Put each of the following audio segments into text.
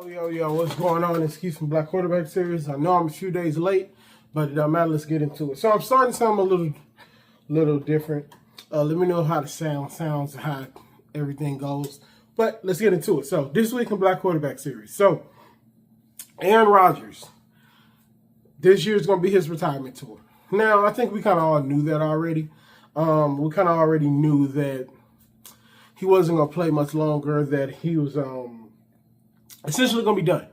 Yo, what's going on? It's Keith from Black Quarterback Series. I know I'm a few days late, but it doesn't matter. Let's get into it. So I'm starting something a little different. Let me know how the sounds, how everything goes. But let's get into it. So this week in Black Quarterback Series. So Aaron Rodgers, this year is going to be his retirement tour. Now, I think we kind of all knew that already. We kind of already knew that he wasn't going to play much longer, that he was essentially going to be done.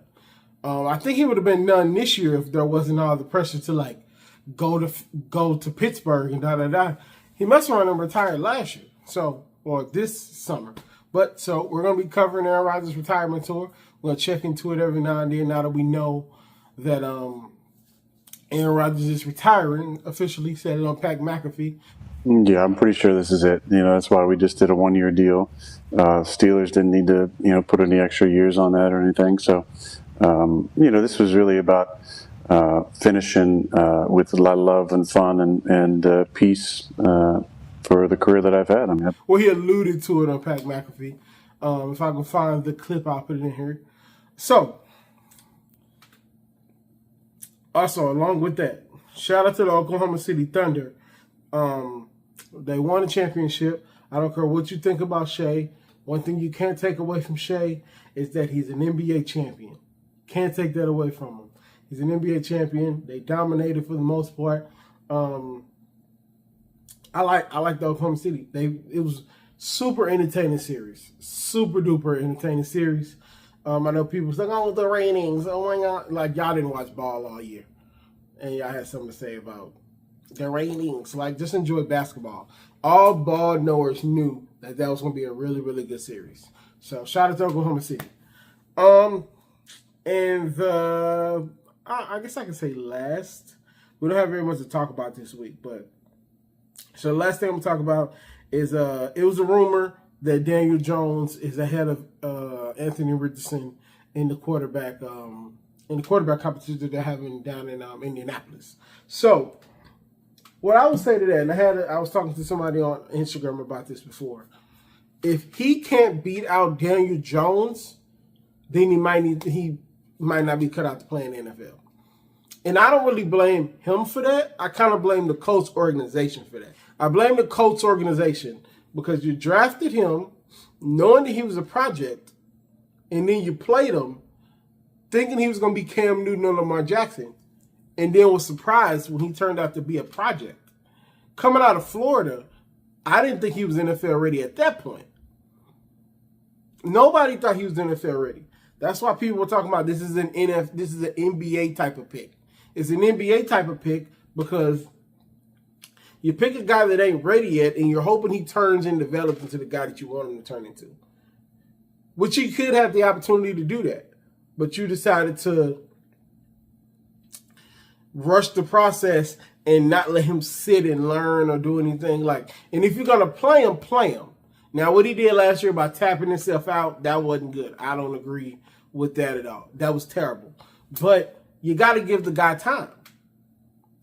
I think he would have been done this year if there wasn't all the pressure to go to Pittsburgh and da-da-da. He messed around and retired last year, or this summer. But so we're going to be covering Aaron Rodgers' retirement tour. We're going to check into it every now and then now that we know that Aaron Rodgers is retiring officially, said it on Pat McAfee. Yeah, I'm pretty sure this is it. That's why we just did a one-year deal. Steelers didn't need to, put any extra years on that or anything. So, this was really about finishing with a lot of love and fun and peace for the career that I've had. Well, he alluded to it on Pat McAfee. If I can find the clip, I'll put it in here. So, also, along with that, shout out to the Oklahoma City Thunder. They won a championship. I don't care what you think about Shea. One thing you can't take away from Shea is that he's an NBA champion. Can't take that away from him. He's an NBA champion. They dominated for the most part. I like the Oklahoma City. It was super entertaining series. Super duper entertaining series. I know people say, "Oh, the ratings. Oh my God!" Like y'all didn't watch ball all year, and y'all had something to say about the ratings. Just enjoy basketball. All ball knowers knew that was going to be a really, really good series. So shout out to Oklahoma City. And I guess I can say last. We don't have very much to talk about this week, but so the last thing I'm going to talk about is it was a rumor that Daniel Jones is ahead of Anthony Richardson in the quarterback competition that they're having down in Indianapolis. So what I would say to that, and I was talking to somebody on Instagram about this before. If he can't beat out Daniel Jones, then he might not be cut out to play in the NFL. And I don't really blame him for that. I kind of blame the Colts organization for that. I blame the Colts organization because you drafted him knowing that he was a project, and then you played him thinking he was going to be Cam Newton or Lamar Jackson, and then was surprised when he turned out to be a project. Coming out of Florida, I didn't think he was NFL ready at that point. Nobody thought he was NFL ready. That's why people were talking about this is an NBA type of pick. It's an NBA type of pick because you pick a guy that ain't ready yet, and you're hoping he turns and develops into the guy that you want him to turn into. Which you could have the opportunity to do that, but you decided to rush the process and not let him sit and learn or do anything and if you're going to play him, play him. Now, what he did last year by tapping himself out, that wasn't good. I don't agree with that at all. That was terrible. But you got to give the guy time.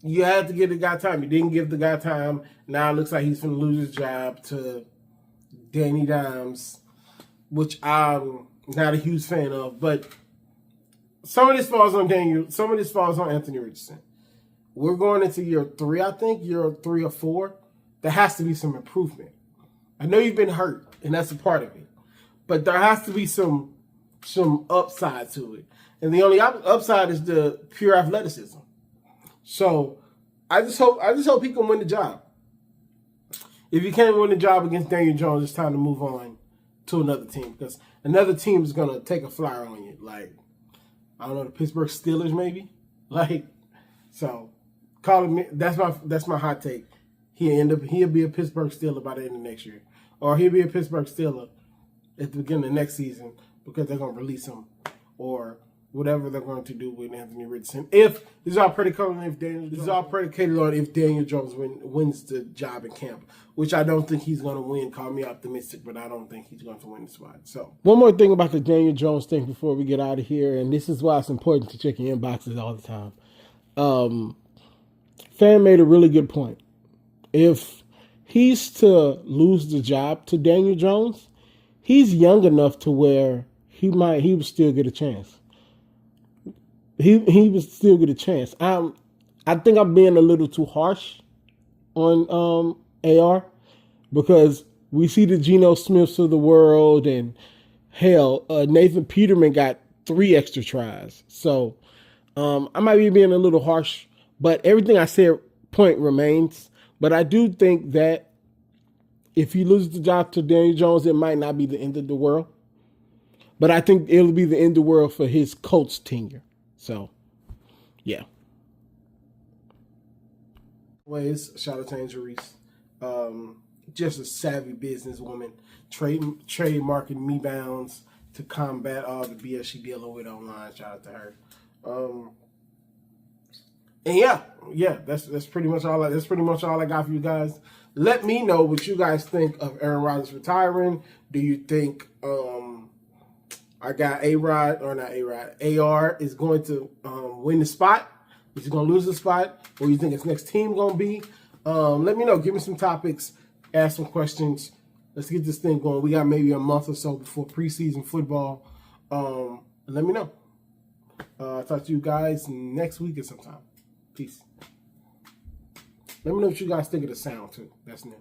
You had to give the guy time. You didn't give the guy time. Now it looks like he's going to lose his job to Danny Dimes, which I'm not a huge fan of. But some of this falls on Daniel. Some of this falls on Anthony Richardson. We're going into year 3, I think, year 3 or 4. There has to be some improvement. I know you've been hurt, and that's a part of it. But there has to be some upside to it. And the only upside is the pure athleticism. So I just hope he can win the job. If you can't win the job against Daniel Jones, it's time to move on to another team because another team is going to take a flyer on you. I don't know, the Pittsburgh Steelers maybe? So call him. That's my hot take. He'll be a Pittsburgh Steeler by the end of next year. Or he'll be a Pittsburgh Steeler at the beginning of next season because they're going to release him or whatever they're going to do with Anthony Richardson. This is all predicated on if Daniel Jones wins the job in camp, which I don't think he's going to win. Call me optimistic, but I don't think he's going to win the spot. So one more thing about the Daniel Jones thing before we get out of here, and this is why it's important to check your inboxes all the time. Fan made a really good point. If he's to lose the job to Daniel Jones, he's young enough to where he would still get a chance. He would still get a chance. I think I'm being a little too harsh on AR because we see the Geno Smiths of the world, and hell, Nathan Peterman got 3 extra tries. So I might be being a little harsh, but everything I said point remains. But I do think that if he loses the job to Daniel Jones, it might not be the end of the world. But I think it'll be the end of the world for his Colts tenure. So, yeah. Ways, shout out to Angel Reese. Just a savvy businesswoman, trademarking me bounds to combat all the BS she dealing with online. Shout out to her. And yeah, that's pretty much all. That's pretty much all I got for you guys. Let me know what you guys think of Aaron Rodgers retiring. Do you think I got AR is going to win the spot? Is he going to lose the spot? Or you think his next team going to be? Let me know. Give me some topics. Ask some questions. Let's get this thing going. We got maybe a month or so before preseason football. Let me know. I'll talk to you guys next week or sometime. Peace. Let me know what you guys think of the sound, too. That's new.